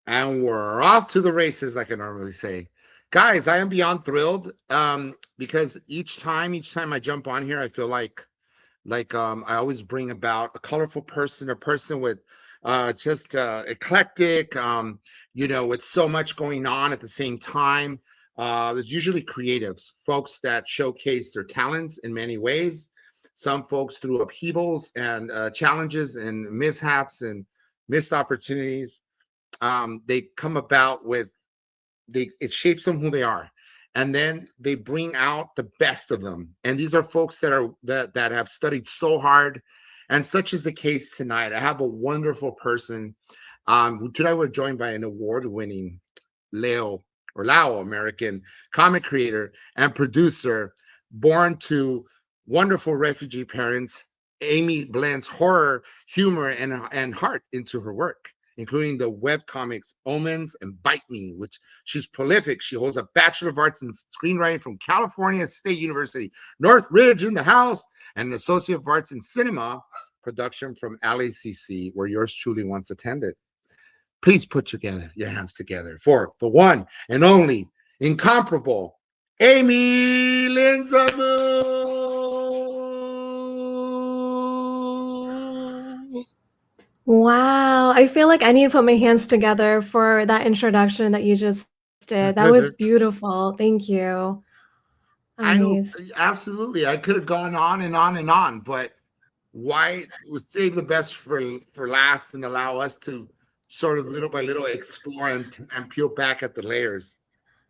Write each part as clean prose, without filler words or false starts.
And we're off to the races, like I normally say. Guys, I am beyond thrilled because each time I jump on here, I feel like I always bring about a colorful person, a person with just eclectic, with so much going on at the same time. There's usually creatives, folks that showcase their talents in many ways. Some folks through upheavals and challenges and mishaps and missed opportunities. They come about with it shapes them who they are, and then they bring out the best of them. And these are folks that have studied so hard, and such is the case tonight. I have a wonderful person. Tonight we're joined by an award-winning Leo or Lao-American comic creator and producer, born to wonderful refugee parents. Amy blends horror, humor, and heart into her work, including the webcomics Omens and Byte Me, which she's prolific. She holds a Bachelor of Arts in Screenwriting from California State University, Northridge in the house, and an Associate of Arts in Cinema Production from LACC, where yours truly once attended. Please put your hands together for the one and only incomparable Amy Linsamouth. Wow, I feel like I need to put my hands together for that introduction that you just did. That was beautiful. Thank you. I'm I know, amazed. absolutely. I could have gone on and on and on, but why was save the best for last and allow us to sort of little by little explore and peel back at the layers.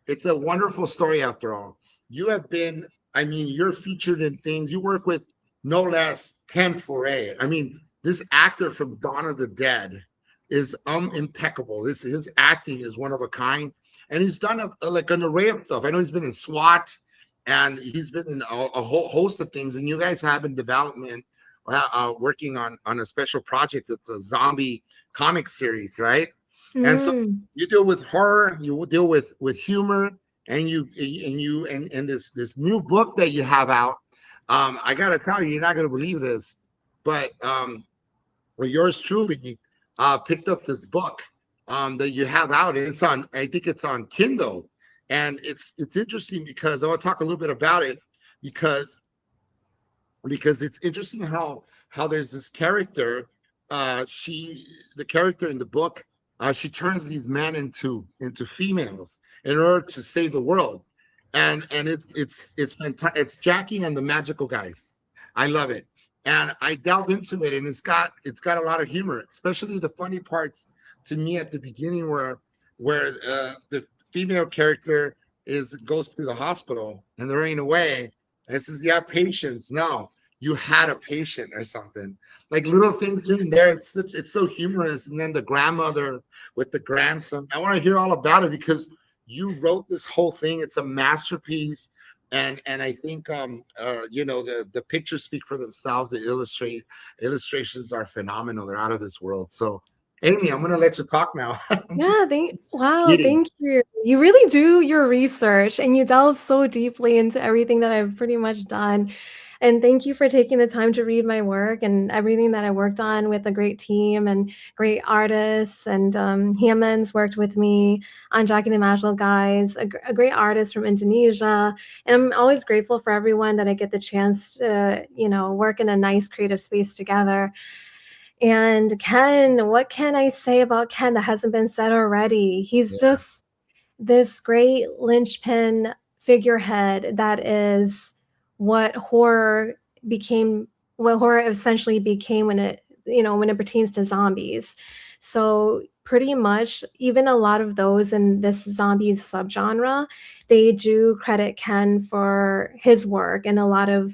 It's a wonderful story after all. You have been, I mean, you're featured in things. You work with no less Ken Foray. I mean, this actor from Dawn of the Dead is impeccable. This his acting is one of a kind, and he's done like an array of stuff. I know he's been in SWAT, and he's been in a whole host of things. And you guys have in development, working on a special project. It's a zombie comic series, right? And so Mm. you deal with horror, you deal with humor, and this new book that you have out. I gotta tell you, you're not gonna believe this, but well, yours truly picked up this book that you have out, and it's on. I think it's on Kindle, and it's interesting because I want to talk a little bit about it because it's interesting how there's this character. The character in the book, she turns these men into females in order to save the world, and it's fantastic. It's Jackie and the Magical Guys. I love it, and I delve into it, and it's got a lot of humor, especially the funny parts to me at the beginning where the female character is goes to the hospital and they're running away. And it says, "You have patience." No, you had a patient or something. Like little things here and there. It's so humorous. And then the grandmother with the grandson. I want to hear all about it because you wrote this whole thing. It's a masterpiece. And I think the pictures speak for themselves. The illustrations are phenomenal. They're out of this world. So Amy, I'm gonna let you talk now. I'm Yeah, just wow, kidding. thank you. You really do your research and you delve so deeply into everything that I've pretty much done. And thank you for taking the time to read my work and everything that I worked on with a great team and great artists. And Hammond's worked with me on Jackie and the Magical Guys, a great artist from Indonesia. And I'm always grateful for everyone that I get the chance to, work in a nice creative space together. And Ken, what can I say about Ken that hasn't been said already? He's Yeah. just this great linchpin figurehead that is what horror became, what horror essentially became when it pertains to zombies. So pretty much even a lot of those in this zombies subgenre, they do credit Ken for his work and a lot of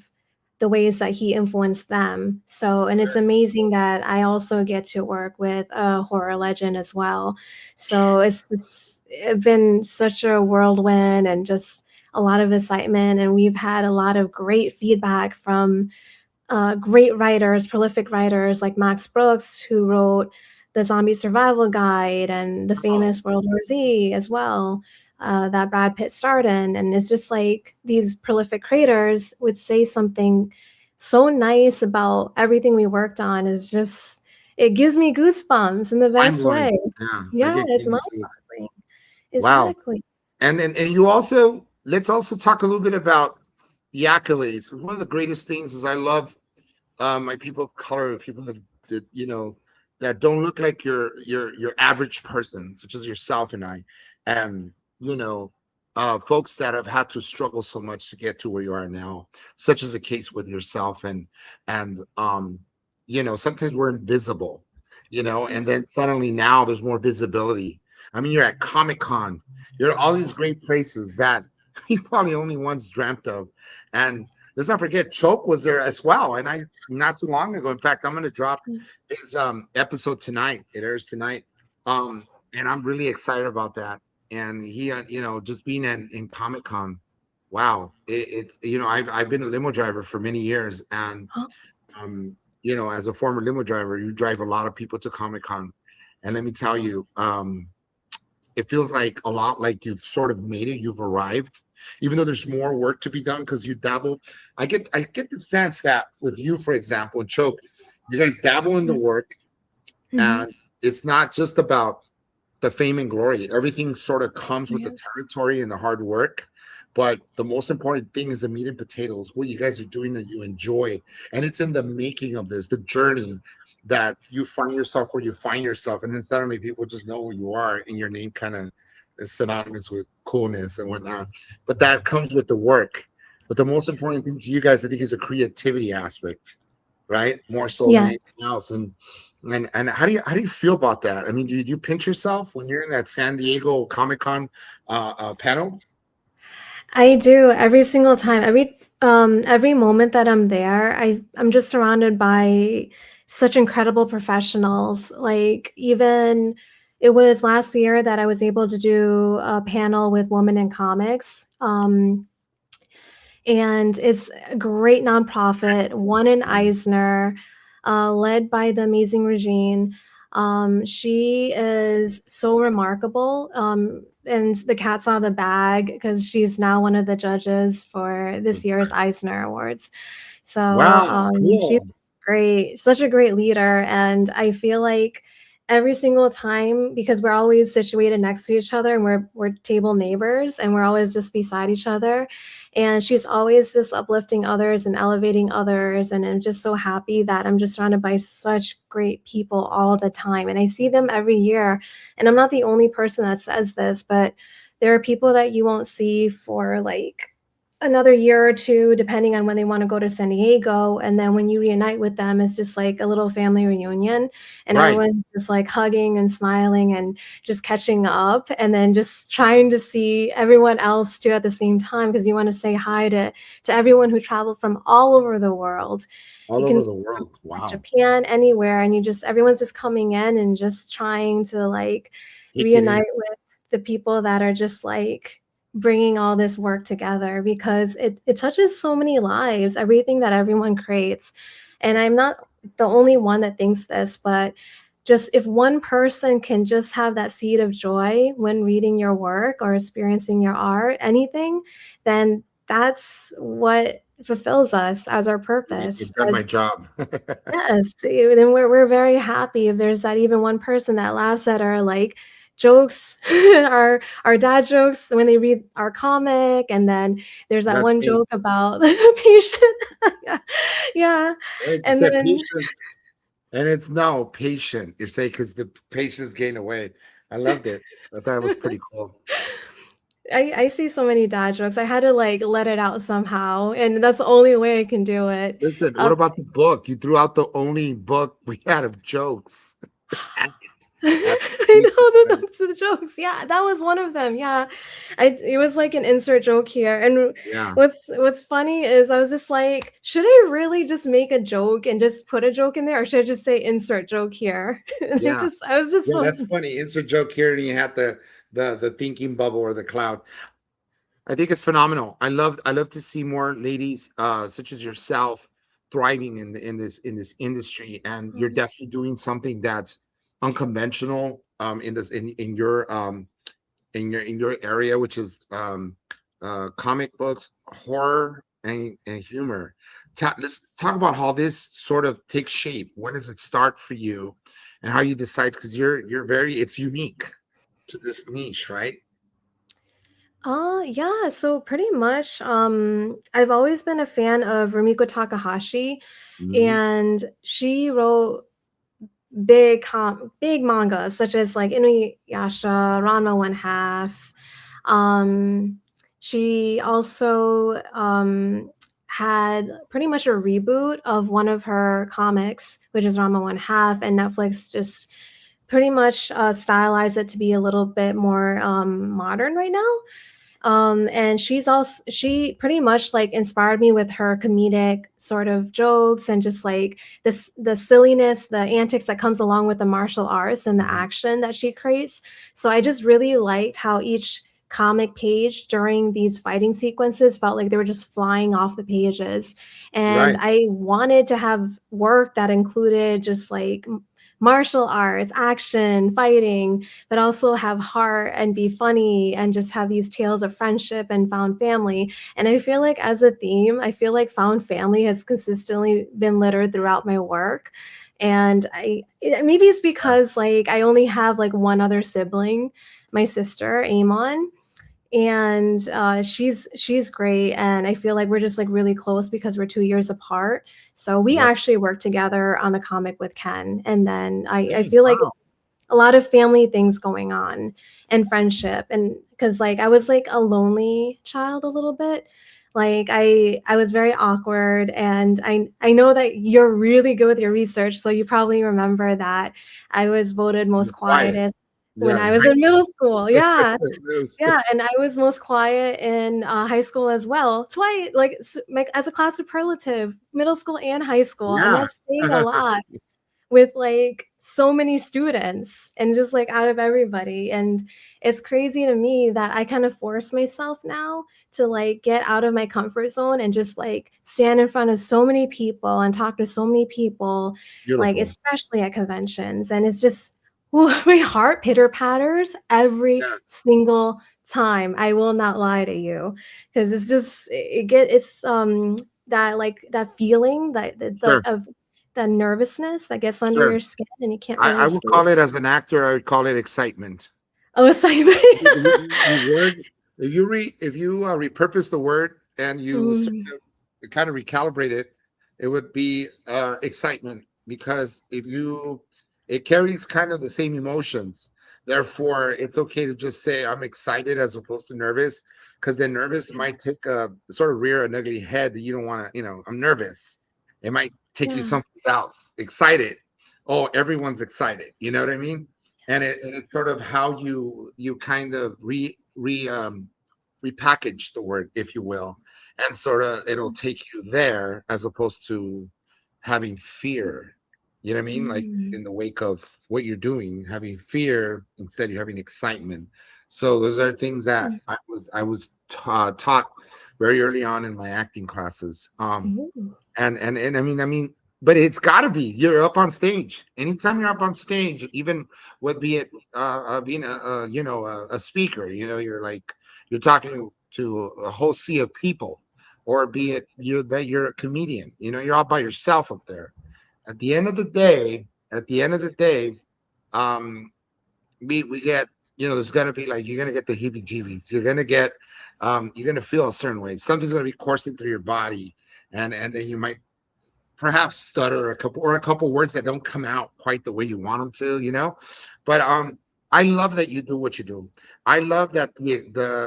the ways that he influenced them. So, and it's amazing that I also get to work with a horror legend as well. So it's been such a whirlwind and just a lot of excitement. And we've had a lot of great feedback from great writers, prolific writers like Max Brooks, who wrote the Zombie Survival Guide and the Oh, famous World War Z as well, that Brad Pitt starred in. And it's just like these prolific creators would say something so nice about everything we worked on is just it gives me goosebumps in the Mind best way. blowing. Yeah, I Yeah, get it's crazy too. mind-boggling. Wow. Exactly. And you also, let's also talk a little bit about the accolades. 'Cause one of the greatest things is I love my people of color, people that that don't look like your average person, such as yourself and I, and you know, folks that have had to struggle so much to get to where you are now, such as the case with yourself, and sometimes we're invisible, and then suddenly now there's more visibility. I mean, you're at Comic-Con, you're at all these great places that you probably only once dreamt of, and let's not forget Choke was there as well. And I not too long ago. In fact, I'm gonna drop his episode tonight. It airs tonight. And I'm really excited about that. And he just being in Comic Con, wow. I've been a limo driver for many years, and Oh, as a former limo driver, you drive a lot of people to Comic Con. And let me tell you, it feels like a lot like you've sort of made it, you've arrived, even though there's more work to be done because you dabble. I get the sense that with you, for example, and Choke, you guys dabble in the work, mhm. and it's not just about the fame and glory. Everything sort of comes with the Yeah. territory and the hard work. But the most important thing is the meat and potatoes, what you guys are doing that you enjoy. And it's in the making of this, the journey, that you find yourself where you find yourself. And then suddenly people just know who you are, and your name kind of is synonymous with coolness and whatnot. But that comes with the work. But the most important thing to you guys, I think, is the creativity aspect, right? More so than Yes. anything else. And how do you feel about that? I mean, do you pinch yourself when you're in that San Diego Comic Con panel? I do every single time. Every moment that I'm there, I'm just surrounded by such incredible professionals. Like even it was last year that I was able to do a panel with Women in Comics. And it's a great nonprofit, one in Eisner, led by the amazing Regine. She is so remarkable. And the cat's out of the bag because she's now one of the judges for this year's Eisner Awards. So Wow, she's cool. great, such a great leader. And I feel like every single time, because we're always situated next to each other and we're table neighbors and we're always just beside each other, and she's always just uplifting others and elevating others, and I'm just so happy that I'm just surrounded by such great people all the time, and I see them every year. And I'm not the only person that says this, but there are people that you won't see for like another year or two, depending on when they want to go to San Diego. And then when you reunite with them, it's just like a little family reunion, and Right. everyone's just like hugging and smiling and just catching up, and then just trying to see everyone else too at the same time because you want to say hi to everyone who traveled from all over the world. All You can over be the from world. Wow. Japan, anywhere, and everyone's just coming in and just trying to like Take it in. reunite with the people that are just like bringing all this work together because it touches so many lives, everything that everyone creates. And I'm not the only one that thinks this, but just if one person can just have that seed of joy when reading your work or experiencing your art, anything, then that's what fulfills us as our purpose. You've done my As job. yes, then we're very happy if there's that even one person that laughs at our like jokes, our dad jokes when they read our comic, and then there's that That's one me. joke about the patient. Yeah, yeah, Right? You and said then patience, and it's no patient. You're saying because the patience gain away. I loved it. I thought it was pretty cool. I see so many dad jokes. I had to like let it out somehow, and that's the only way I can do it. Listen, what Um, about the book? You threw out the only book we had of jokes. I know that that's the jokes. Yeah, that was one of them. Yeah, it was like an insert joke here. And Yeah, what's funny is I was just like, should I really just make a joke and just put a joke in there, or should I just say insert joke here? And yeah, I was just yeah. so That's funny. Insert joke here, and you had the thinking bubble or the cloud. I think it's phenomenal. I love to see more ladies such as yourself thriving in this industry, and you're definitely doing something that's unconventional in your area, which is comic books, horror, and humor. let's talk about how this sort of takes shape. When does it start for you, and how you decide? Because you're very it's unique to this niche, right? Yeah, so pretty much, I've always been a fan of Rumiko Takahashi, Hmm. and she wrote big mangas such as like Inuyasha, Ranma One Half. Um, she also had pretty much a reboot of one of her comics, which is Ranma One Half, and Netflix just pretty much stylized it to be a little bit more modern right now. And she pretty much like inspired me with her comedic sort of jokes and just like this the silliness, the antics that comes along with the martial arts and the Hmm. action that she creates. So I just really liked how each comic page during these fighting sequences felt like they were just flying off the pages. And Right. I wanted to have work that included just like martial arts, action, fighting, but also have heart and be funny and just have these tales of friendship and found family. And I feel like as a theme, I feel like found family has consistently been littered throughout my work. And maybe it's because like I only have like one other sibling, my sister, Amon, and she's great, and I feel like we're just like really close because we're 2 years apart. So we Right. actually worked together on the comic with Ken, and then I Hey, feel like wow. a lot of family things going on and friendship, and because like I was like a lonely child a little bit. Like I was very awkward, and I know that you're really good with your research, so you probably remember that I was voted most You're quiet. quietest when Yeah, I in was high in middle school. school. Yeah, It is. yeah, and I was most quiet in high school as well. Twice, like as a class superlative, middle school and high school, and Yeah. that's saying a lot with like so many students and just like out of everybody. And it's crazy to me that I kind of force myself now to like get out of my comfort zone and just like stand in front of so many people and talk to so many people, like Beautiful. especially at conventions. And it's just my heart pitter patters every Yeah. single time. I will not lie to you, because it's just it's that like that feeling that Sure. of that nervousness that gets under Sure. your skin and you can't I really would sleep. call it, as an actor, I would call it excitement. Oh, assignment. The word, if you repurpose the word and you sort Mm, of kind of recalibrate it, it would be excitement, because if you it carries kind of the same emotions. Therefore, it's okay to just say I'm excited as opposed to nervous, because then nervous might take a sort of rear an ugly head that you don't want to. I'm nervous. It might take you yeah. someplace else. Excited. Oh, everyone's excited. You know what I mean? And it's sort of how you kind of repackage the word, if you will, and sort of it'll take you there, as opposed to having fear. You know what I mean? Like, Mm, in the wake of what you're doing, having fear instead you're having excitement. So those are things that mm, I was taught very early on in my acting classes. ooh, And I mean, but it's got to be, you're up on stage. Anytime you're up on stage, even what be it being a speaker, you're talking to a whole sea of people, or be it you're a comedian, you're all by yourself up there. At the end of the day, um we get, there's gonna be, like, you're gonna get the heebie jeebies. You're gonna feel a certain way. Something's gonna be coursing through your body, and then you might perhaps stutter a couple words that don't come out quite the way you want them to. But I love that you do what you do. I love that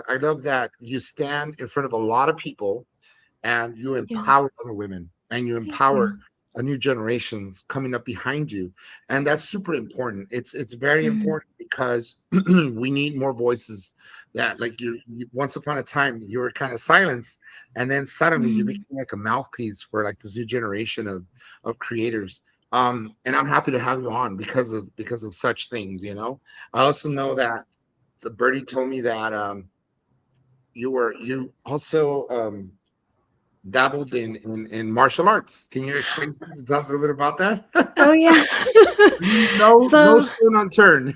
I love that you stand in front of a lot of people, and you yeah. empower other women, and you Thank empower you. a new generations coming up behind you. And that's super important. It's very Mm, important, because we need more voices. That, like, once upon a time you were kind of silenced, and then suddenly you mm, became like a mouthpiece for, like, this new generation of creators. And I'm happy to have you on, because of such things. I also know that Birdie told me that you also dabbled in martial arts. Can you explain to tell us a little bit about that? oh yeah. No So, stone unturned.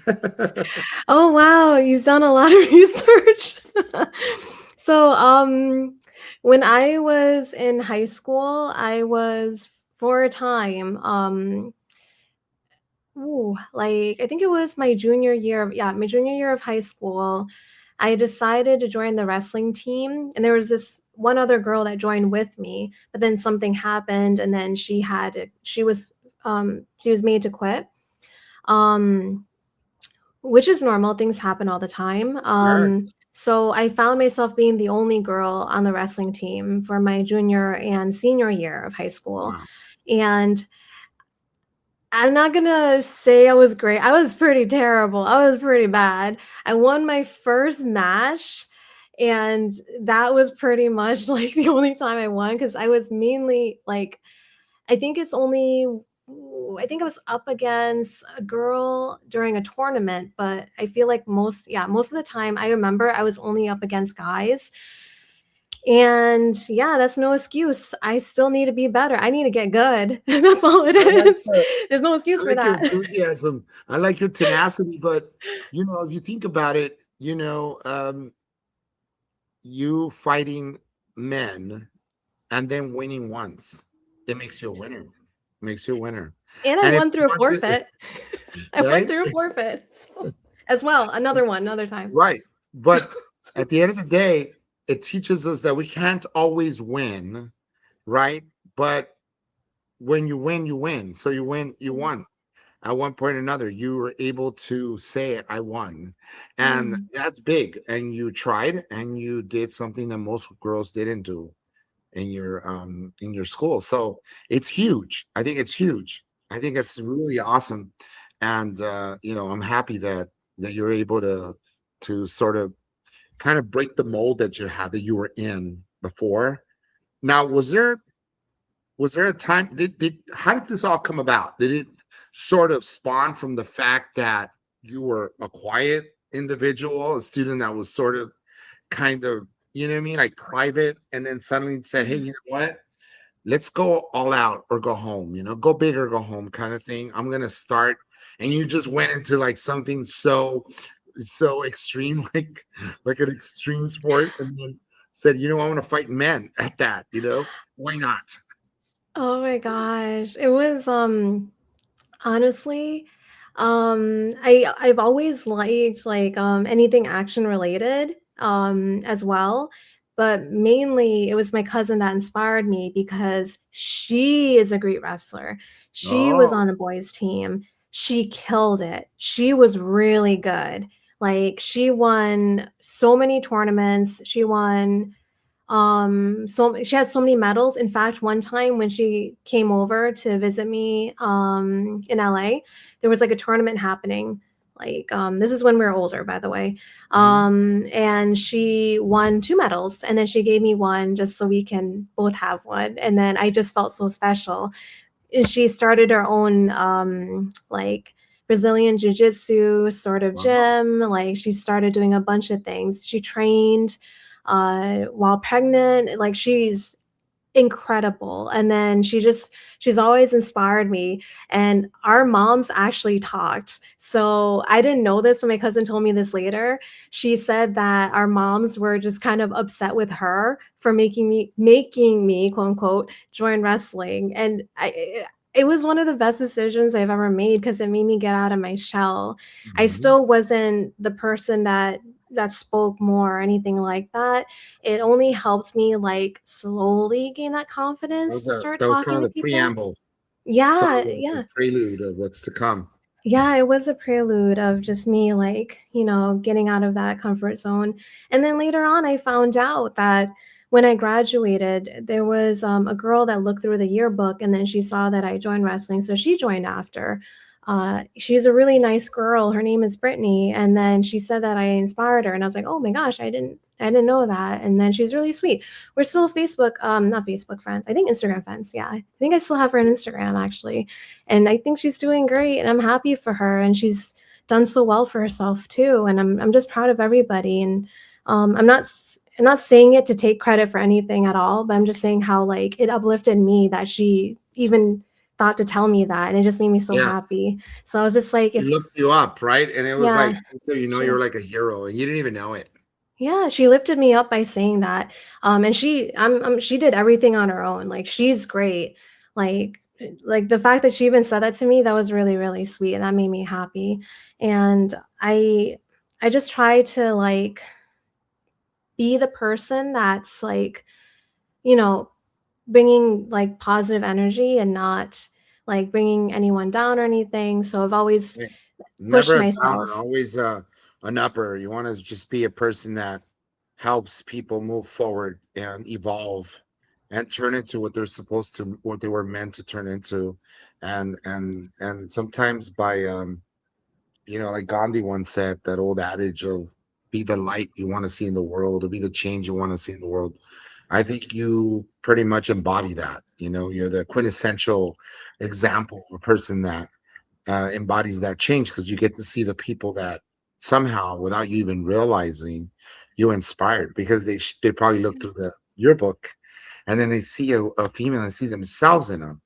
oh wow, you've done a lot of research. So, When I was in high school, I was for a time, like I think it was my junior year of yeah, my junior year of high school. I decided to join the wrestling team, and there was this one other girl that joined with me, but then something happened, and then she was made to quit. Um, which is normal. Things happen all the time. Sure. So I found myself being the only girl on the wrestling team for my junior and senior year of high school. Wow. And I'm not gonna say I was great. I was pretty terrible. I was pretty bad. I won my first match, and that was pretty much like the only time I won because I was mainly like I think it's only I think I was up against a girl during a tournament, but I feel like most of the time I remember I was only up against guys. And yeah, that's no excuse. I still need to be better. I need to get good. That's all it I like is. the There's no I excuse for like your that. enthusiasm. I like your tenacity, but if you think about it, you fighting men and then winning once, it makes you a winner. Makes you a winner. And I And if won you through a want to, forfeit. I won right? through a forfeit as well. Another one, another time. Right. But at the end of the day, it teaches us that we can't always win, right? But when you win, you win. So you Mhm. won. At one point or another, you were able to say it, I won. And Mhm. that's big. And you tried and you did something that most girls didn't do in your school. So it's huge. I think it's huge. I think it's really awesome. And I'm happy that you're able to sort of kind of break the mold that you were in before. Now, was there a time did how did this all come about? Did it sort of spawn from the fact that you were a quiet individual, a student that was sort of kind of, you know what I mean, like private, and then suddenly said, hey, Mhm. you know what? Let's go all out or go home, go big or go home kind of thing. I'm gonna start. And you just went into like something so extreme, like an extreme sport, and then said, I want to fight men at that, why not? Oh my gosh. It was honestly, I've always liked like anything action related as well, but mainly it was my cousin that inspired me because she is a great wrestler. She was Oh, on a boys team. She killed it. She was really good. Like she won so many tournaments. She won so she has so many medals. In fact, one time when she came over to visit me in LA, there was like a tournament happening. Like this is when we were older, by the way. mhm. And she won two medals, and then she gave me one just so we can both have one. And then I just felt so special. And she started her own like Brazilian jiu-jitsu sort of Wow. gym. Like she started doing a bunch of things. She trained while pregnant. Like she's incredible. And then she's always inspired me. And our moms actually talked. So I didn't know this when my cousin told me this later. She said that our moms were just kind of upset with her for making me quote unquote join wrestling. And it was one of the best decisions I've ever made because it made me get out of my shell. I Mhm. still wasn't the person that spoke more or anything like that. It only helped me like slowly gain that confidence to start That was kind talking of to the people. preamble, sort Yeah, of the yeah. prelude of what's to come. Yeah, it was a prelude of just me like, getting out of that comfort zone. And then later on, I found out that when I graduated, there was a girl that looked through the yearbook and then she saw that I joined wrestling. So she joined after. She's a really nice girl. Her name is Brittany. And then she said that I inspired her. And I was like, oh my gosh, I didn't know that. And then she's really sweet. We're still Facebook, not Facebook friends. I think Instagram friends. Yeah. I think I still have her on Instagram actually. And I think she's doing great and I'm happy for her and she's done so well for herself too and I'm just proud of everybody and I'm not saying it to take credit for anything at all, but I'm just saying how like it uplifted me that she even thought to tell me that and it just made me so Yeah, happy. So I was just like she if looked you up, right? And it was yeah, like, so she you're like a hero, and you didn't even know it. Yeah, she lifted me up by saying that. And she did everything on her own. Like she's great. Like the fact that she even said that to me, that was really, really sweet. And that made me happy. And I just try to like be the person that's like, you know, bringing like positive energy and not like bringing anyone down or anything. So I've always Yeah. Never pushed a downer, myself. always an upper. You want to just be a person that helps people move forward and evolve and turn into what they're supposed to, what they were meant to turn into. And sometimes by like Gandhi once said, that old adage of be the light you want to see in the world or be the change you want to see in the world. I think you pretty much embody that. You're the quintessential example of a person that embodies that change, because you get to see the people that somehow, without you even realizing, you inspired, because they probably look through your book, and then they see a female and see themselves in them.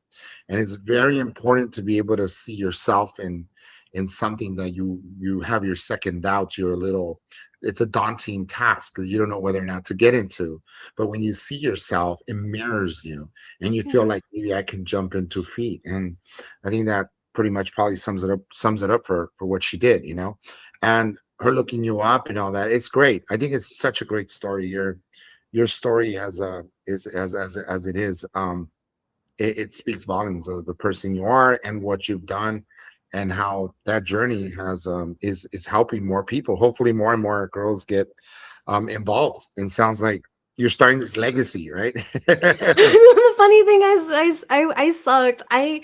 And it's very important to be able to see yourself in something that you have your second doubt. You're a little, it's a daunting task that you don't know whether or not to get into. But when you see yourself, it mirrors you, and you feel Yeah. like maybe I can jump in 2 feet. And I think that pretty much probably sums it up for what she did, and her looking you up and all that. It's great. I think it's such a great story. Your story has is as it is. It speaks volumes of the person you are and what you've done, and how that journey is helping more people. Hopefully more and more girls get involved, and sounds like you're starting this legacy, right? The funny thing is, I sucked. I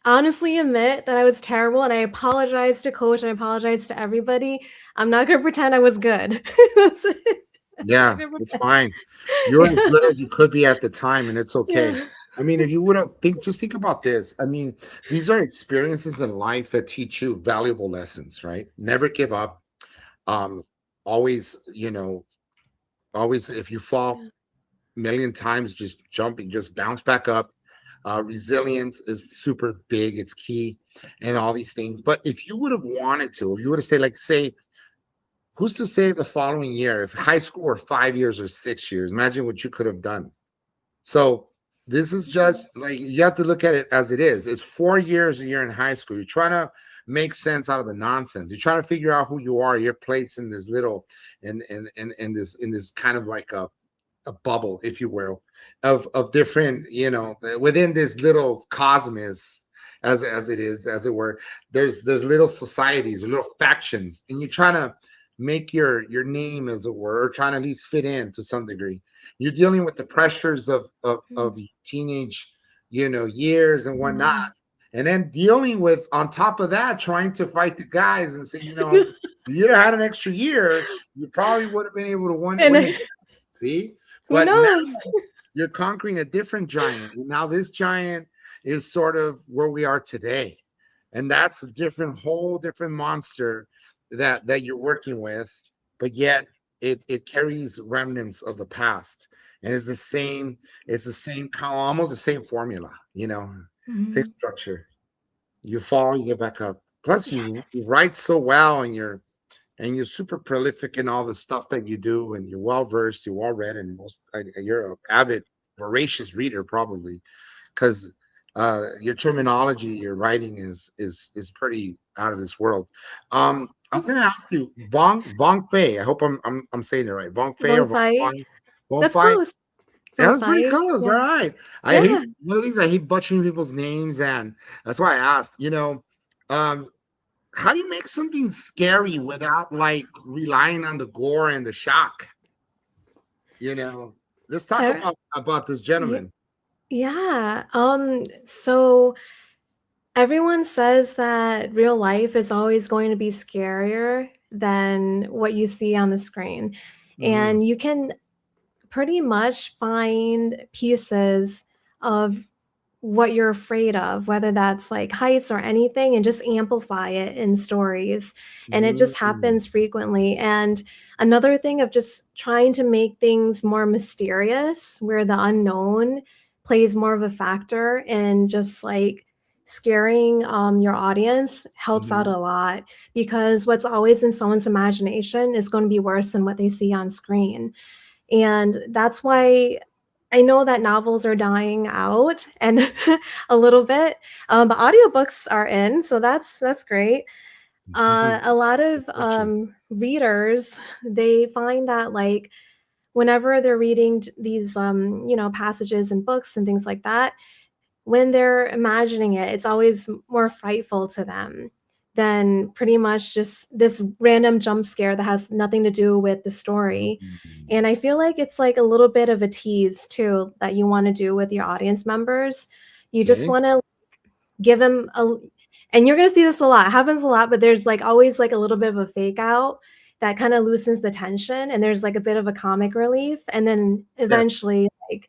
honestly admit that I was terrible, and I apologize to coach and I apologize to everybody. I'm not gonna pretend I was good. That's it. I'm not Yeah, gonna it's pretend. fine. You're as good as you could be at the time, and it's okay. Yeah. I mean, if you would have just think about this. I mean, these are experiences in life that teach you valuable lessons, right? Never give up. Um, always, always, if you fall Yeah. million times, just jumping, just bounce back up. Resilience is super big, it's key, and all these things. But if you would have wanted to, if you would have stayed, like, say, who's to say the following year, if high school or 5 years or 6 years, imagine what you could have done. So this is just like, you have to look at it as it is. It's 4 years and you're in high school. You're trying to make sense out of the nonsense. You're trying to figure out who you are, your place in this little, in this kind of like a bubble, if you will, of different, within this little cosmos, as it is, as it were. There's little societies, little factions, and you're trying to make your name, as it were, or trying to at least fit in to some degree. You're dealing with the pressures of teenage, years and whatnot. Mhm. And then dealing with, on top of that, trying to fight the guys and say, if you'd have had an extra year, you probably would have been able to win And the. See? who But now knows? you're conquering a different giant. And now this giant is sort of where we are today. And that's a whole different monster that you're working with. But yet it carries remnants of the past. And it's the same kind, almost the same formula, same Mhm. structure. You fall, you get back up. Plus Yes. you write so well, and you're super prolific in all the stuff that you do, and you're well versed, you're well read, and you're an avid, voracious reader, probably, because your terminology, your writing is pretty out of this world. I'm gonna ask you, Vong Fei. I hope I'm saying it right. Vong Fei or Von Fight. Vong That's Fei. close. Yeah, Von that's pretty Fight. close. All Yeah. right. I hate Yeah. one of these. I hate butchering people's names, and that's why I asked. Um, how do you make something scary without like relying on the gore and the shock? You know, let's talk Uh, about this ye gentleman. yeah. So everyone says that real life is always going to be scarier than what you see on the screen. Hmm. And you can pretty much find pieces of what you're afraid of, whether that's like heights or anything, and just amplify it in stories. And it just Hmm. happens frequently. And another thing of just trying to make things more mysterious, where the unknown plays more of a factor, and just like scaring your audience helps out Mhm. a lot, because what's always in someone's imagination is going to be worse than what they see on screen. And that's why I know that novels are dying out and a little bit, but audiobooks are in, so that's great. A lot of Especially. readers, they find that like whenever they're reading these passages and books and things like that, when they're imagining it, it's always more frightful to them than pretty much just this random jump scare that has nothing to do with the story. Mhm. And I feel like it's like a little bit of a tease too that you want to do with your audience members. You just Okay. want to give them a, and you're going to see this a lot. It happens a lot, but there's like always like a little bit of a fake out that kind of loosens the tension, and there's like a bit of a comic relief, and then Yes. eventually like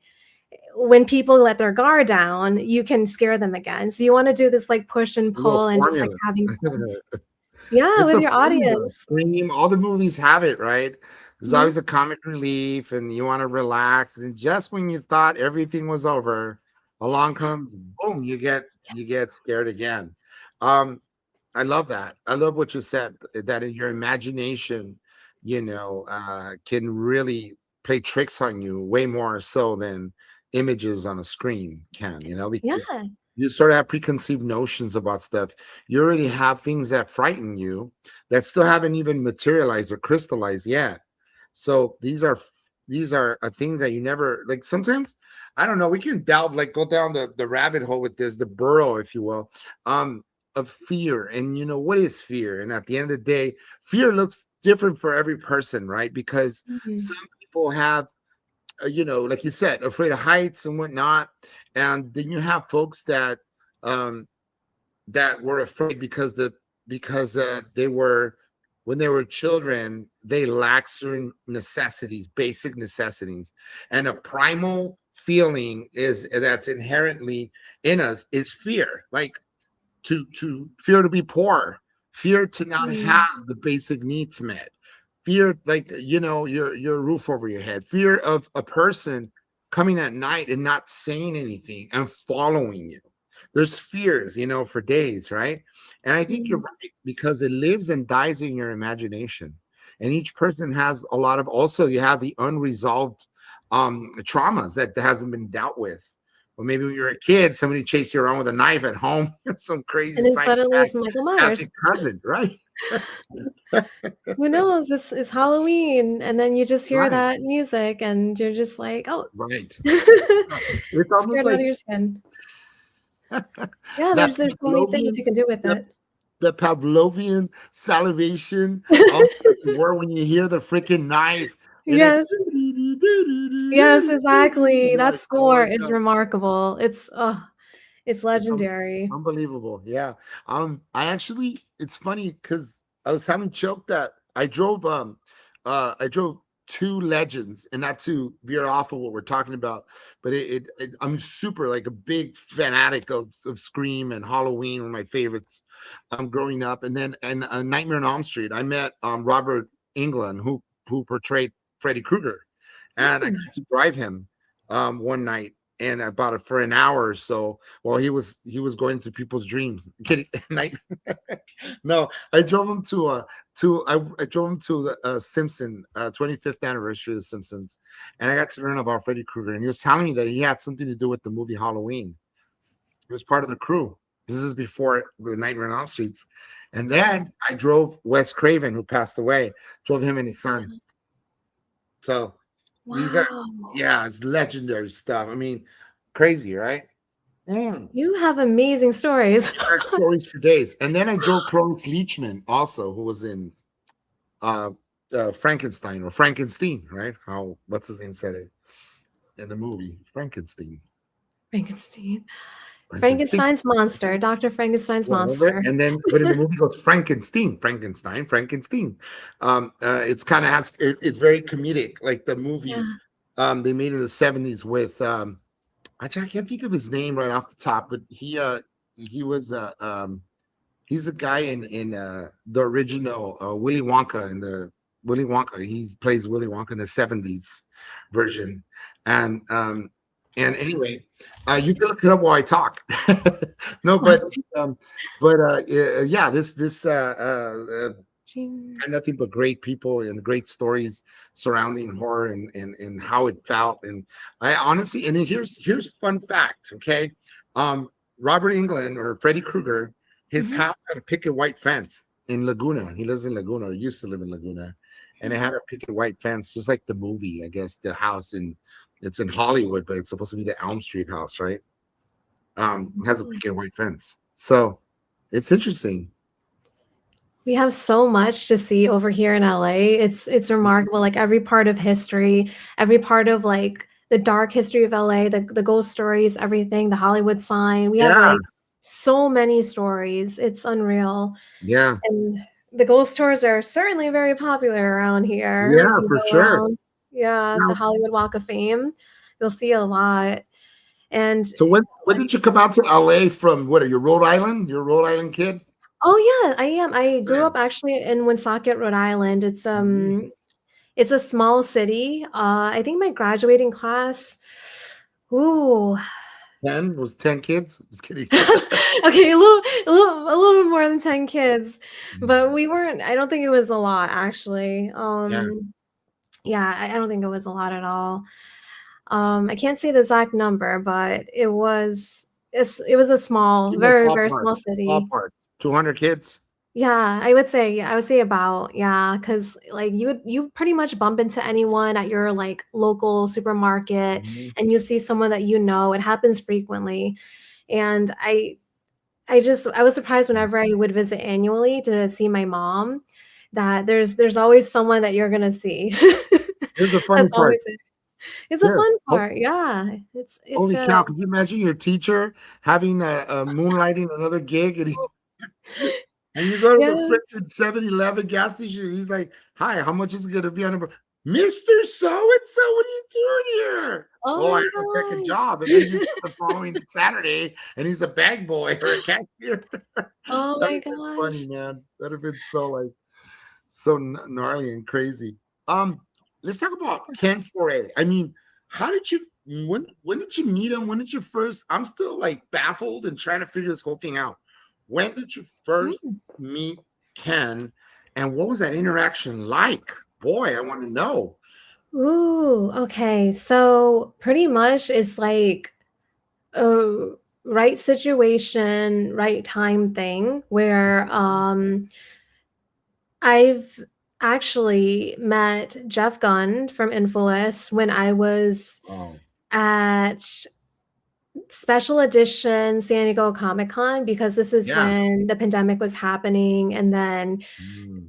when people let their guard down, you can scare them again. So you want to do this like push and It's a little pull and just like formula. having fun. Yeah, It's with a your formula. audience. Scream, all the movies have it, right? There's Mhm. always a comic relief, and you want to relax. And just when you thought everything was over, along comes boom, you Yes. get scared again. Um, I love that. I love what you said, that in your imagination, can really play tricks on you way more so than images on a screen can, Yeah. because you sort of have preconceived notions about stuff. You already have things that frighten you that still haven't even materialized or crystallized yet. So these are things that you never like. Sometimes I don't know. We can delve, like, go down the rabbit hole with this, the burrow, if you will. Of fear. And what is fear? And at the end of the day, fear looks different for every person, right? Because Mhm. some people have, like you said, afraid of heights and whatnot. And then you have folks um that were afraid because they were, when they were children, they lacked certain necessities, basic necessities. And a primal feeling is that's inherently in us is fear. Like, to fear to be poor, fear to not Mhm. have the basic needs met, fear, like, your roof over your head, fear of a person coming at night and not saying anything and following you. There's fears, for days, right? And I think you're Mhm. right, because it lives and dies in your imagination. And each person has a lot of, also you have the unresolved traumas that hasn't been dealt with. Or maybe when you're a kid, somebody chased you around with a knife at home, some crazy And then suddenly psychopath it's Michael acting Myers. cousin, right? Who knows? It's Halloween, and then you just hear Right, that music, and you're just like, "Oh." right. It's almost Scared out of like your skin. Yeah, that there's so many things Pavlovian, you can do with that it. the Pavlovian salivation of the word when you hear the freaking knife and it. Yes. Yes, exactly. You're That like, oh score my is God. remarkable. It's It's legendary. unbelievable. Yeah. I actually, it's funny because I was telling Choke that I drove two legends, and not to veer off of what we're talking about, but I'm super, like, a big fanatic of Scream and Halloween, one of my favorites growing up. And then, and Nightmare on Elm Street. I met Robert Englund, who portrayed Freddy Krueger, and I Mm. got to drive him one night, and about it for an hour or so, while he was going into people's dreams. Kidding. Night. No, I drove him I drove him to the Simpson 25th anniversary of the Simpsons, and I got to learn about Freddy Krueger. And he was telling me that he had something to do with the movie Halloween. He was part of the crew. This is before the Nightmare on Elm Streets. And then I drove Wes Craven, who passed away, drove him and his son. So these are, Wow. yeah, it's legendary stuff. I mean, crazy, right? Mm. You have amazing stories. I got stories for days. And then I drove Cloris Leachman also, who was in uh, Frankenstein, or Frankenstein, right? How, what's his name said it in the movie Frankenstein. Frankenstein. Frankenstein. Frankenstein's monster, Dr. Frankenstein's Whatever. monster. And then, but in the movie it goes Frankenstein, Frankenstein, Frankenstein. It's kind of it's very comedic, like the movie Yeah. they made in the 70s with I can't think of his name right off the top, but he was he's a guy in the original Willy Wonka, in the Willy Wonka. He plays Willy Wonka in the 70s version. And And anyway, you can look it up while I talk. No, um, yeah, and nothing but great people and great stories surrounding horror and how it felt. And I honestly, and here's a fun fact, okay? Um, Robert Englund or Freddy Krueger, his Mhm. house had a picket white fence in Laguna. He lives in Laguna, or used to live in Laguna, and it had a picket white fence, just like the movie. I guess the house in it's in Hollywood, but it's supposed to be the Elm Street house, right? It has a picket white fence, so it's interesting. We have so much to see over here in LA. It's remarkable. Like every part of history, every part of like the dark history of LA, the ghost stories, everything, the Hollywood sign. We have Yeah, like so many stories. It's unreal. yeah, And the ghost tours are certainly very popular around here. If yeah, you for go sure. around, yeah, the Now, Hollywood Walk of Fame, you'll see a lot. And so when did you come out to LA from? What are you, Rhode Island? You're a Rhode Island kid? oh yeah, I am. I grew Man. up actually in Woonsocket, Rhode Island. Mhm. It's a small city. I think my graduating class, ooh, 10 was 10 kids. Just kidding. okay, a little bit more than 10 kids, but we weren't. I don't think it was a lot actually. Yeah, Yeah, I don't think it was a lot at all. I can't say the exact number, but it was a small, give me a very, very ballpark. small city. Ballpark. 200 kids. Yeah, I would say about, yeah, because like you pretty much bump into anyone at your like local supermarket Mhm. and you see someone that you know. It happens frequently. And I was surprised whenever I would visit annually to see my mom that there's always someone that you're gonna see. Here's the funny That's part. always it. It's a Here, fun part. Yeah. It's holy good. cow! Can you imagine your teacher having a moonlighting another gig, and you go to the Yes. frickin' 7-Eleven gas station, and he's like, "Hi, how much is it gonna be on number?" Mr. So and so, what are you doing here? Oh Oh, I my have a second gosh. job, and then you the following Saturday, and he's a bag boy or a cashier. Oh That'd my have been funny, gosh. man. That'd have been so like so gnarly and crazy. Um, let's talk about Ken Foray. I mean, how did you when did you meet him? When did you first? I'm still like baffled and trying to figure this whole thing out. When did you first Mm. meet Ken, and what was that interaction like? Boy, I want to know. Ooh, okay. So pretty much it's like a right situation, right time thing where I've actually met Jeff Gunn from Infamous when I was Oh, at special edition San Diego Comic-Con because this is yeah. when the pandemic was happening and then Mm,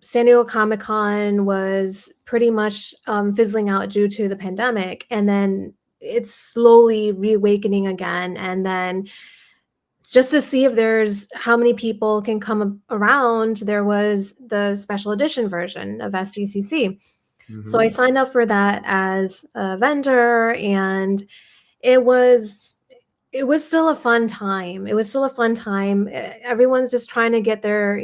San Diego Comic-Con was pretty much, fizzling out due to the pandemic, and then it's slowly reawakening again, and then just to see if there's how many people can come around, there was the special edition version of SDCC. So I hmm. signed up for that as a vendor, and it was it was still a fun time. It was still a fun time. Everyone's just trying to get their,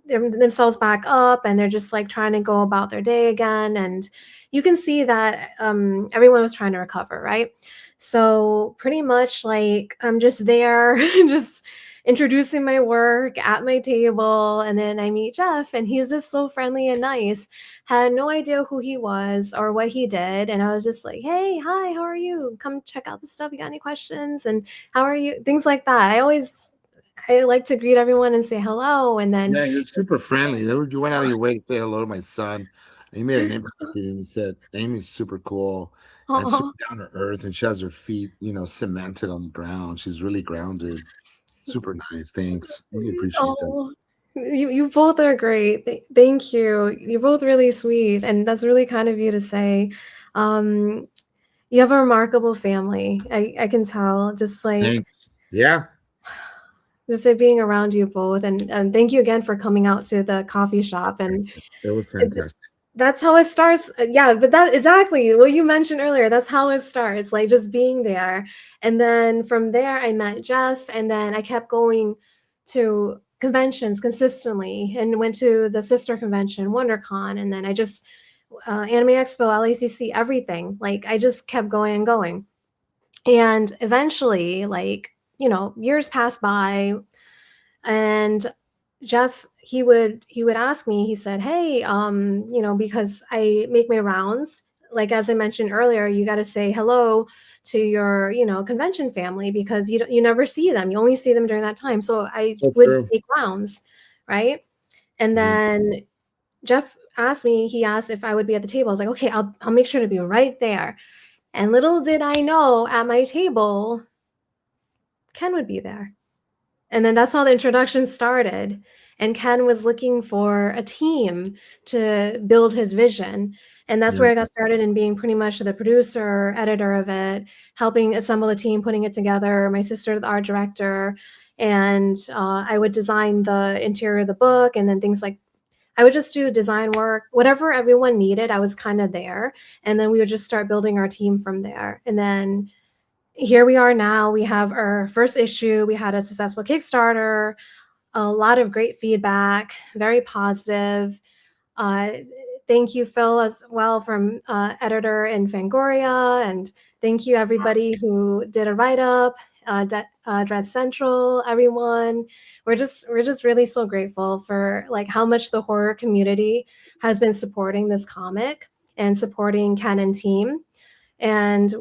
themselves back up and they're just like trying to go about their day again, and you can see that everyone was trying to recover, right? So pretty much like I'm just there just introducing my work at my table, and then I meet Jeff and he's just so friendly and nice. Had no idea who he was or what he did, and I was just like, hey, hi, how are you? Come check out the stuff. You got any questions? And how are you? Things like that. I like to greet everyone and say hello, and then Yeah, you're super friendly. You went out of your way to say hello to my son. And you made an impact with him. You said Amy's super cool and super oh, down to earth, and she has her feet, cemented on the ground. She's really grounded. Super nice. Thanks. Really appreciate that. oh, you both are great. Thank you. You're both really sweet, and that's really kind of you to say. Um, you have a remarkable family. I can tell Thanks. Yeah. just like being around you both, and thank you again for coming out to the coffee shop. And It was it, fantastic. that's how it starts. Yeah, but that exactly what you mentioned earlier. That's how it starts, like just being there. And then from there, I met Jeff, and then I kept going to conventions consistently and went to the sister convention, WonderCon. And then I just Anime Expo, LACC, everything. Like I just kept going and going. And eventually, like, years passed by, and Jeff, he would ask me, he said, "Hey, because I make my rounds, like as I mentioned earlier, you got to say hello to your, convention family because you never see them. You only see them during that time." So I So would true. make rounds, right? And Mhm. then Jeff asked me, he asked if I would be at the table. I was like, "Okay, I'll make sure to be right there." And little did I know, at my table, Ken would be there. And then that's how the introduction started. And Ken was looking for a team to build his vision. And that's Yeah. where I got started in being pretty much the producer, editor of it, helping assemble the team, putting it together, my sister, the art director. And I would design the interior of the book and then things like I would just do design work, whatever everyone needed, I was kind of there. And then we would just start building our team from there. And then here we are now. We have our first issue. We had a successful Kickstarter, a lot of great feedback, very positive. Uh, Thank you, Phil, as well, from editor in Fangoria, and thank you everybody who did a write up, Dress Central, everyone. We're just really so grateful for like how much the horror community has been supporting this comic and supporting Canon team, and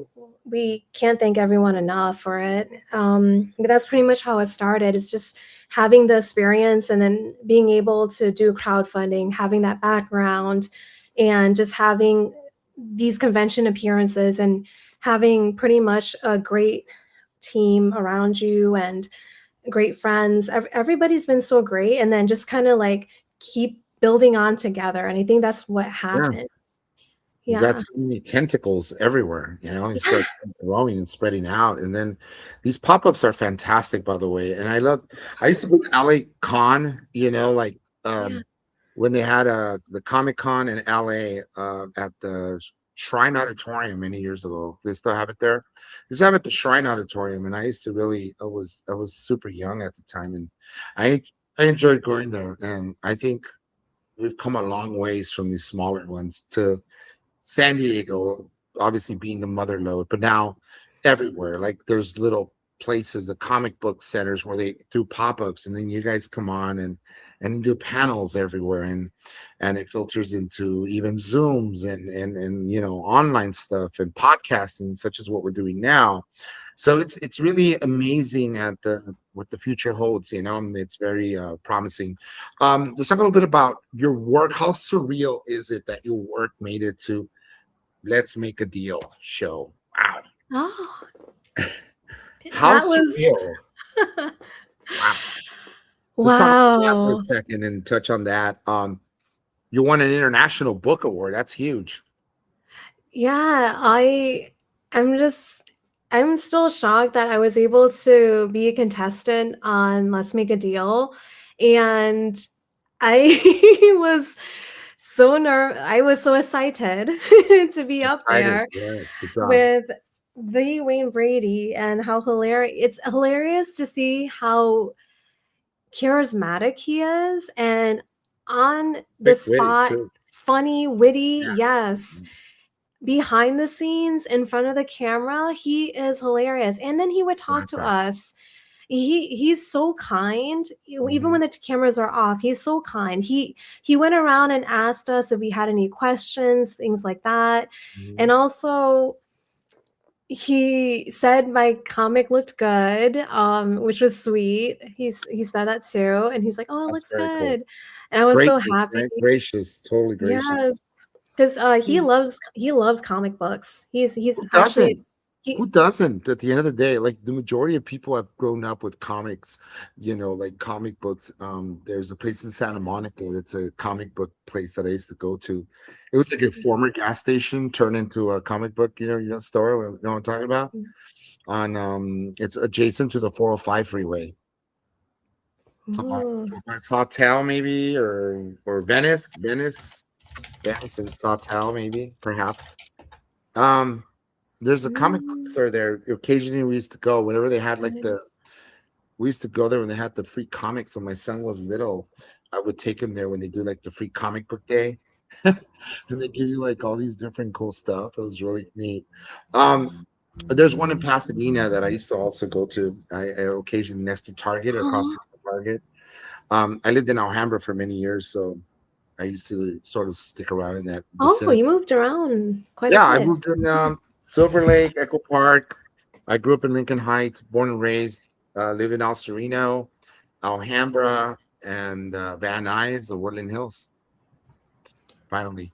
we can't thank everyone enough for it. But that's pretty much how it started. It's just having the experience and then being able to do crowdfunding, having that background, and just having these convention appearances and having pretty much a great team around you and great friends. Everybody's been so great, and then just kind of like keep building on together. And I think that's what Yeah. happened. You got Yeah. so many tentacles everywhere, you Yeah. start growing and spreading out. And then these pop-ups are fantastic, by the way. And I used to go to LA Con, like Yeah. when they had the Comic Con in LA at the Shrine Auditorium many years ago. They still have it there. They still have it at the Shrine Auditorium. And I used to really, I was super young at the time, and I I enjoyed going there. And I think we've come a long ways from these smaller ones to San Diego, obviously being the mother lode, but now everywhere. Like there's little places, the comic book centers where they do pop-ups, and then you guys come on and do panels everywhere, and it filters into even Zooms and online stuff and podcasting, such as what we're doing now. So it's really amazing at the what the future holds, and it's very promising. Let's talk a little bit about your work. How surreal is it that your work made it to Let's Make a Deal show? Wow. Oh, How that was surreal. Wow. Let's talk about that for a wow. second and touch on that. You won an international book award. That's huge. Yeah, I'm still shocked that I was able to be a contestant on Let's Make a Deal, and I I was so excited to be up Excited. there Yes, good job. with the Wayne Brady, and how hilarious it's hilarious to see how charismatic he is, and on the Quick-witted spot, too. funny, witty, Yeah. yes. Behind the scenes, in front of the camera, he is hilarious, and then he would talk to Classic. us. He's so kind, even Mhm, when the cameras are off, he's so kind. He went around and asked us if we had any questions, things like that, mhm. and also he said my comic looked good, which was sweet. He said that too, and he's like, "Oh, it That's looks very cool. good," and I was so Gracious, happy. right? Gracious, totally gracious. Yes, 'cause, Mm. he loves comic books. He's Who actually doesn't? Who he doesn't? At the end of the day, like the majority of people have grown up with comics, like comic books. There's a place in Santa Monica that's a comic book place that I used to go to. It was like a former gas station turned into a comic book, store. You know what I'm talking about? It's adjacent to the 405 freeway. Ooh, Sawtell maybe, or Venice and Sawtell maybe, perhaps. Um, there's a comic book mm, store there. Occasionally we used to go whenever they had we used to go there when they had the free comics. When my son was little, I would take him there when they do like the free comic book day. And they give you like all these different cool stuff. It was really neat. Um, there's one in Pasadena that I used to also go to. I occasionally next to Target or across Oh, from Target. I lived in Alhambra for many years, so I used to sort of stick around in that oh, you vicinity. moved around quite a Yeah, I bit. moved in Silver Lake, Echo Park. I grew up in Lincoln Heights, born and raised. Live in El Sereno, Alhambra, and Van Nuys, the Woodland Hills. Finally,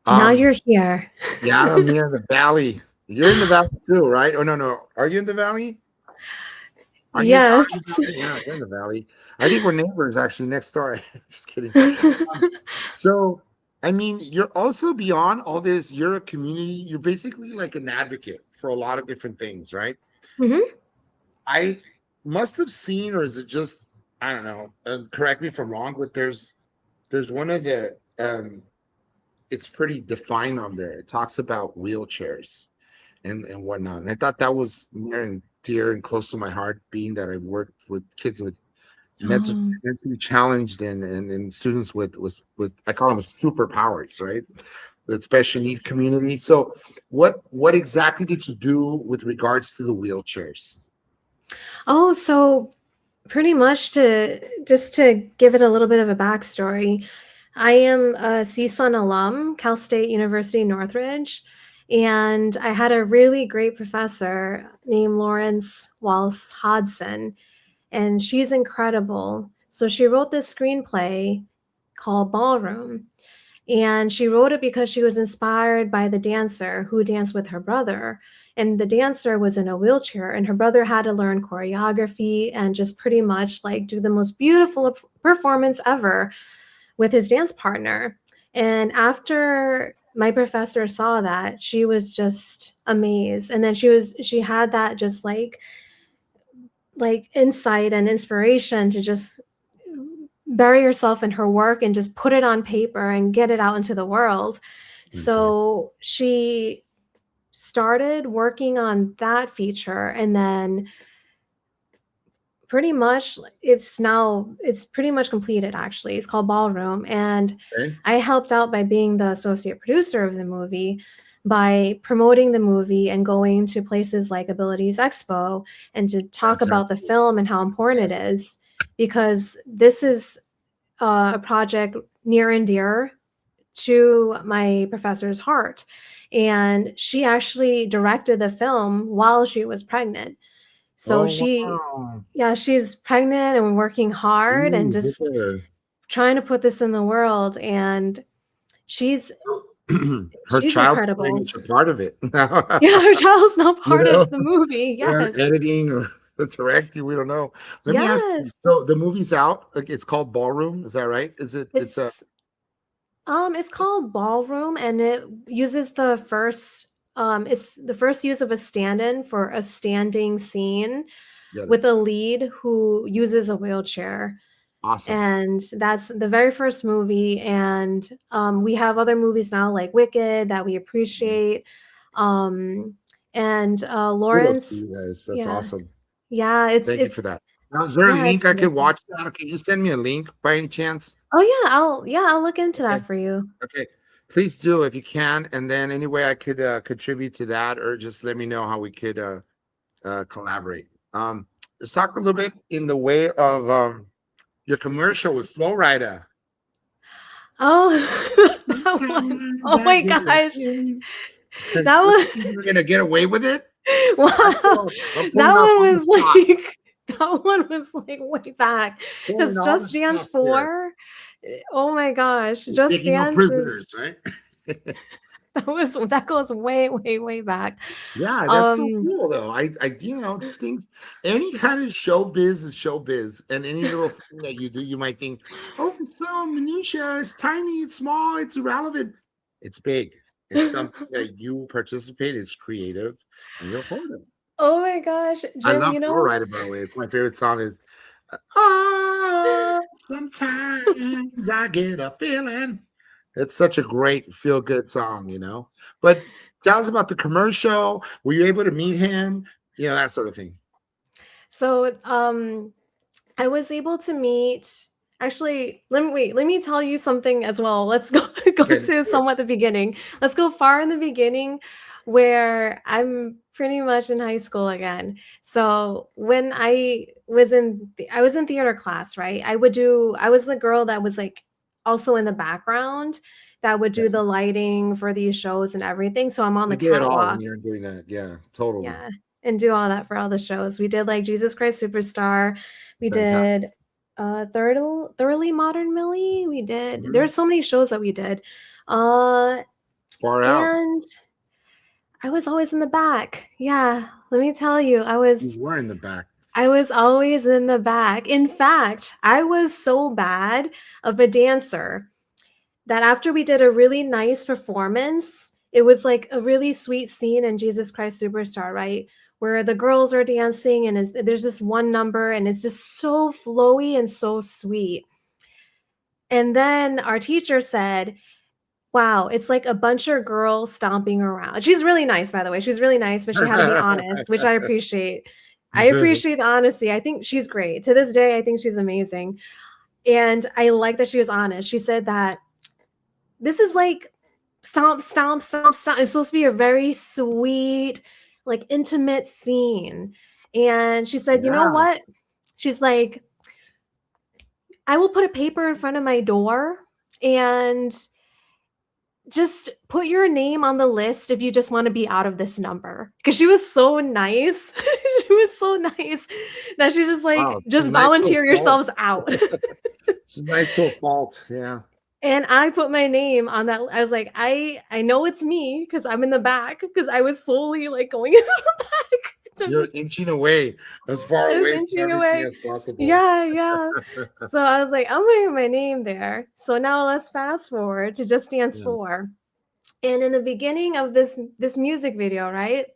Now um, you're here. yeah, I'm here in the valley. You're in the valley too, right? Oh no, no. Are you in the valley? Are you? Are you Yes. yeah, you're in the valley. I think we're neighbors actually next door. Just kidding. Um, so, I mean, you're also beyond all this. You're a community. You're basically like an advocate for a lot of different things, right? Hmm. I must have seen, or is it just I don't know? Correct me if I'm wrong, but there's one of the it's pretty defined on there. It talks about wheelchairs and whatnot. And I thought that was near and dear and close to my heart, being that I worked with kids with Oh. mentally challenged and students with I call them superpowers, right? The special need community. So what exactly did you do with regards to the wheelchairs? Oh, so pretty much to give it a little bit of a backstory, I am a CSUN alum, Cal State University Northridge, and I had a really great professor named Lawrence Walsh Hodson, and she's incredible. So she wrote this screenplay called Ballroom, and she wrote it because she was inspired by the dancer who danced with her brother. And the dancer was in a wheelchair, and her brother had to learn choreography and just pretty much like do the most beautiful performance ever with his dance partner. And after my professor saw that, she was just amazed. And then she had that just like insight and inspiration to just bury yourself in her work and just put it on paper and get it out into the world. Okay. So she started working on that feature, and then pretty much it's pretty much completed actually. It's called Ballroom, and Okay. I helped out by being the associate producer of the movie by promoting the movie and going to places like Abilities Expo and to talk about the Fantastic. film and how important it is, because this is a project near and dear to my professor's heart. And she actually directed the film while she was pregnant. So Oh she, wow. yeah, she's pregnant and working hard and Jeez, look just at her. trying to put this in the world. And she's Her she's child's pretty incredible. much a part of it. Yeah, her child's not You part know, of the movie. Yes. editing or the directing, we don't know. Let me ask you, Yes. so the movie's out, like it's called Ballroom, is that right? It's a It's it's called Ballroom, and it uses it's the first use of a stand-in for a standing scene yeah, with a lead who uses a wheelchair. awesome. And that's the very first movie. And we have other movies now like Wicked that we Mhm. appreciate. Um, and Kudos to Lawrence, you guys. That's yeah, awesome. yeah, Thank you for it's that. Now, is there a yeah, link it's I could wonderful. watch that? Can you send me a link by any chance? Oh yeah, I'll look into Okay. that for you. Okay. Please do if you can. And then any way I could contribute to that, or just let me know how we could collaborate. Let's talk a little bit in the way of your commercial with Flowrider. Oh, that one. Sometimes Oh I my get a gosh, feeling that you one. think you're gonna get away with it. Wow, I'm that pulling off one on the was spot. like that one was like way back Pulling because all the Just Dance stops here. 4. Oh my gosh, You're Just taking no Dance is prisoners, right? that goes way back. Yeah, that's so Um, cool though. It stinks. Any kind of showbiz is showbiz, and any little thing that you do, you might think, "Oh, it's so minutia. It's tiny. It's small. It's irrelevant." It's big. It's something that you participate. It's creative, and you're a part of it. oh my gosh, I Jim, love Flowrider, by the way. It's my favorite song. Is oh, sometimes I get a feeling. It's such a great feel good song, you know. But tell us about the commercial. Were you able to meet him? You know, that sort of thing. so I was able to meet Actually, let me tell you something as well. Let's go go Okay, let's to do it. somewhat the beginning. Let's go far in the beginning where I'm pretty much in high school again. So when I was in theater class, right? I was the girl that was like also in the background that would do Okay. the lighting for these shows and everything. So I'm on You the do it all when catwalk. you're doing that. Yeah, totally. Yeah, and do all that for all the shows. We did like Jesus Christ Superstar. We Fantastic. did Thoroughly Modern Millie. We did Mhm. there's so many shows that we did. Uh Far out. and I was always in the back. Yeah, let me tell you, You were in the back. I was always in the back. In fact, I was so bad of a dancer that after we did a really nice performance, it was like a really sweet scene in Jesus Christ Superstar, right? Where the girls are dancing and there's this one number and it's just so flowy and so sweet. And then our teacher said, wow, it's like a bunch of girls stomping around. She's really nice, by the way. She's really nice, but she had to be honest, which I appreciate. I appreciate the honesty. I think she's great. To this day, I think she's amazing. And I like that she was honest. She said that this is like stomp, stomp, stomp, stomp. It's supposed to be a very sweet, like intimate scene. And she said, you know Yeah. what? She's like, I will put a paper in front of my door and just put your name on the list if you just want to be out of this number. Because she was so nice. She was so nice that she's just like, Wow. She's just nice to a volunteer fault. yourselves out. She's nice to a fault. Yeah. And I put my name on that. I was like, I know it's me because I'm in the back because I was slowly like going into the back. You're inching away as far I was away from inching everything away. as possible. Yeah, yeah. So I was like, I'm putting my name there. So now let's fast forward to Just Dance Yeah. 4. And in the beginning of this music video, right?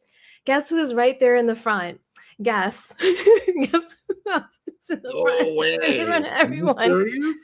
Guess who's right there in the front? Guess. Guess who else is in the front? No In front way. of Are you everyone. serious?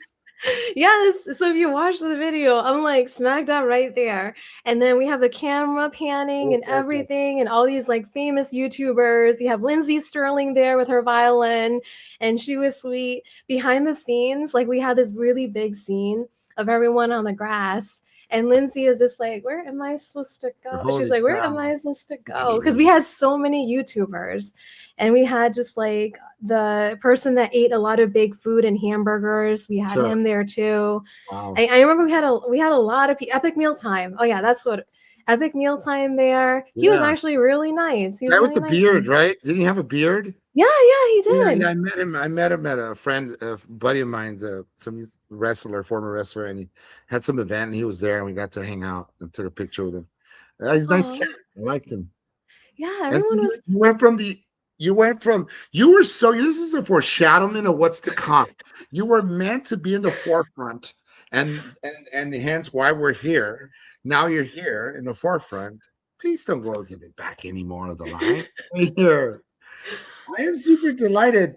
Yes. So if you watch the video, I'm like smack dab right there. And then we have the camera panning Full and circle. everything, and all these like famous YouTubers. You have Lindsay Sterling there with her violin, and she was sweet. Behind the scenes, like we had this really big scene of everyone on the grass. And Lindsay is just like, where am I supposed to go? She's Holy like, where am cow. I supposed to go? Because we had so many YouTubers. And we had just like the person that ate a lot of big food and hamburgers. We had Sure. him there too. Wow. I remember we had a lot of Epic Mealtime. Oh yeah, that's what Epic Mealtime there. He was Yeah. actually really nice. He was Guy with really the nice. beard, right? Didn't he have a beard? Yeah, yeah, he Yeah, yeah, did. I met him. I met him at a friend, a buddy of mine's, some wrestler, former wrestler, and he had some event, and he was there, and we got to hang out and took a picture with him. He's a nice cat. Oh, I liked him. yeah, And so everyone was. you went from you were so this is a foreshadowment of what's to come. You were meant to be in the forefront, and hence why we're here. Now you're here in the forefront. Please don't go to the back anymore of the line. Right here. I am super delighted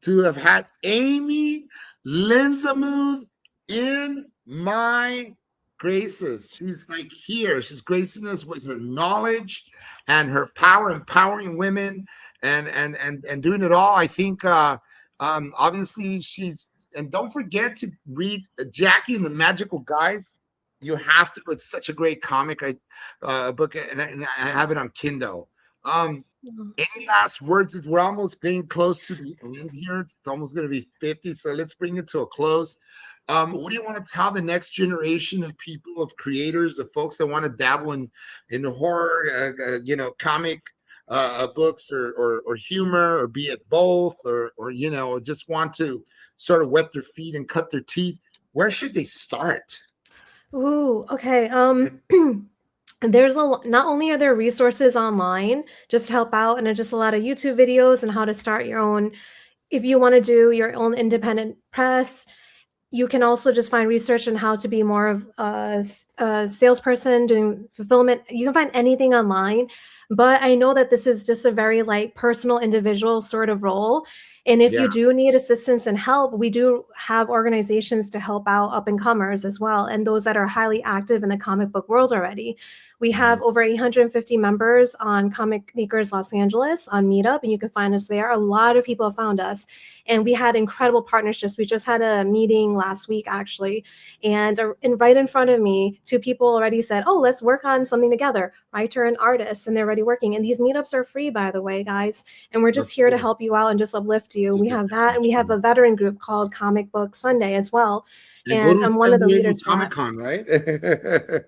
to have had Amy Linsamouth in my graces. She's like here. She's gracing us with her knowledge and her power, empowering women and doing it all. I think obviously she's and don't forget to read Jackie and the Magical Guys. You have to. It's such a great comic. Book, and I have it on Kindle. Any last words? We're almost getting close to the end here. It's almost going to be 50, so let's bring it to a close. What do you want to tell the next generation of people, of creators, of folks that want to dabble in horror, comic books or humor, or be it both, or or just want to sort of wet their feet and cut their teeth? Where should they start? Ooh, okay. There's not only are there resources online just to help out, and just a lot of YouTube videos and how to start your own. If you want to do your own independent press, you can also just find research on how to be more of a salesperson doing fulfillment. You can find anything online, but I know that this is just a very like personal individual sort of role. And if Yeah. you do need assistance and help, we do have organizations to help out up and comers as well, and those that are highly active in the comic book world already. We have over 850 members on Comic Makers Los Angeles on Meetup, and you can find us there. A lot of people have found us, and we had incredible partnerships. We just had a meeting last week, actually, and right in front of me, two people already said, "Oh, let's work on something together." Writer and artist, and they're already working. And these meetups are free, by the way, guys. And we're just That's here to cool. help you out and just uplift you. It's a We good have that, and we have a veteran group called Comic Book Sunday as well. And go And to I'm one San of the Diego leaders for that. Comic Con, right?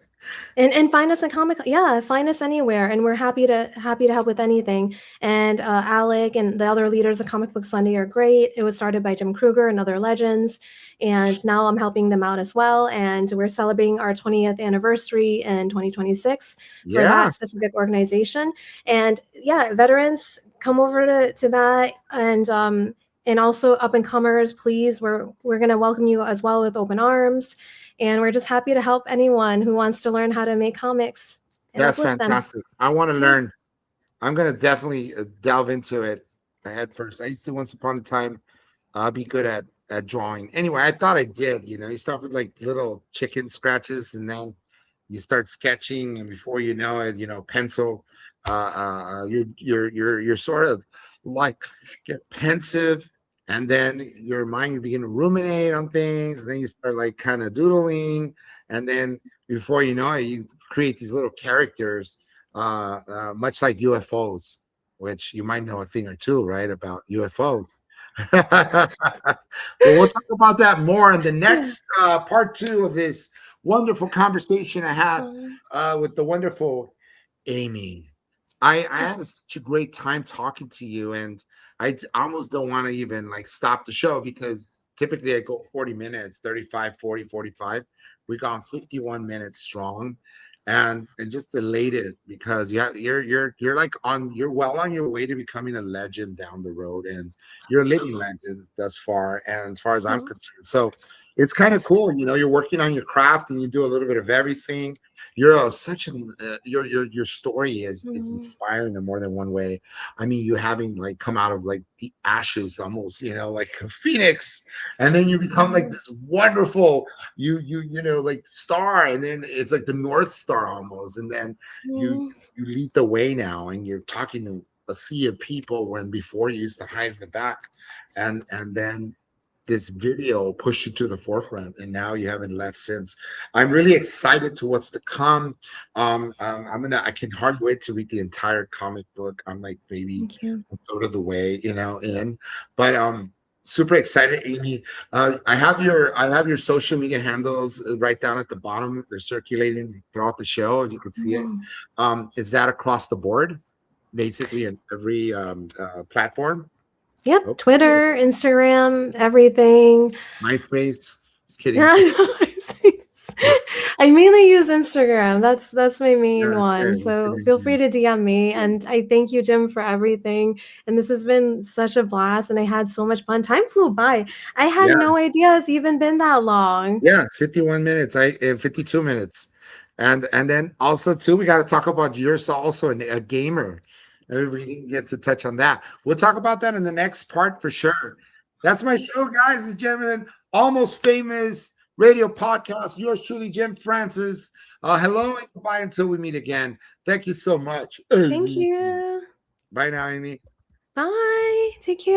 And find us in comic, yeah, find us anywhere, and we're happy to help with anything. And Alec and the other leaders of Comic Book Sunday are great. It was started by Jim Kruger and other legends, and now I'm helping them out as well. And we're celebrating our 20th anniversary in 2026 for Yeah, that specific organization. And yeah, veterans come over to that, and also up and comers, please, we're going to welcome you as well with open arms. And we're just happy to help anyone who wants to learn how to make comics and that's uplift them. fantastic. I want to Yeah. learn. I'm gonna definitely delve into it head first. I used to once upon a time be good at drawing. Anyway, I thought I did. You start with like little chicken scratches, and then you start sketching, and before you know it, pencil. You're sort of like get pensive, and then your mind you begin to ruminate on things. Then you start like kind of doodling, and then before you know it, you create these little characters, much like UFOs, which you might know a thing or two, right, about UFOs. But we'll talk about that more in the next part two of this wonderful conversation I had with the wonderful Amy. I had such a great time talking to you, and almost don't want to even like stop the show because typically I go 40 minutes, 35, 40, 45. We gone 51 minutes strong, and just elated because you're like you're well on your way to becoming a legend down the road, and you're a living legend thus far, and as far as I'm concerned. So it's kind of cool, you're working on your craft and you do a little bit of everything. You're such an your story is inspiring in more than one way. I mean, you having like come out of like the ashes almost, like a phoenix, and then you become like this wonderful like star, and then it's like the North Star almost, and then you lead the way now, and you're talking to a sea of people when before you used to hide in the back, and then this video pushed you to the forefront, and now you haven't left since. I'm really excited to what's to come. I can hardly wait to read the entire comic book. I'm like maybe a third of the way, in, but super excited, Amy. I have your social media handles right down at the bottom. They're circulating throughout the show, as you can see it. Is that across the board, basically in every platform? Yep, Oh, Twitter, Instagram, everything. MySpace. Just kidding. Yeah, I mainly use Instagram. That's my main one. So feel free to DM me. And I thank you, Jim, for everything. And this has been such a blast, and I had so much fun. Time flew by. I had no idea it's even been that long. Yeah, it's 51 minutes. 52 minutes. And then also too, we got to talk about you're also a gamer. We didn't get to touch on that. We'll talk about that in the next part for sure. That's my show, guys and gentlemen. Almost Famous Radio Podcast. Yours truly, Jim Francis. Hello and goodbye until we meet again. Thank you so much. Thank you. Bye now, Amy. Bye. Take care.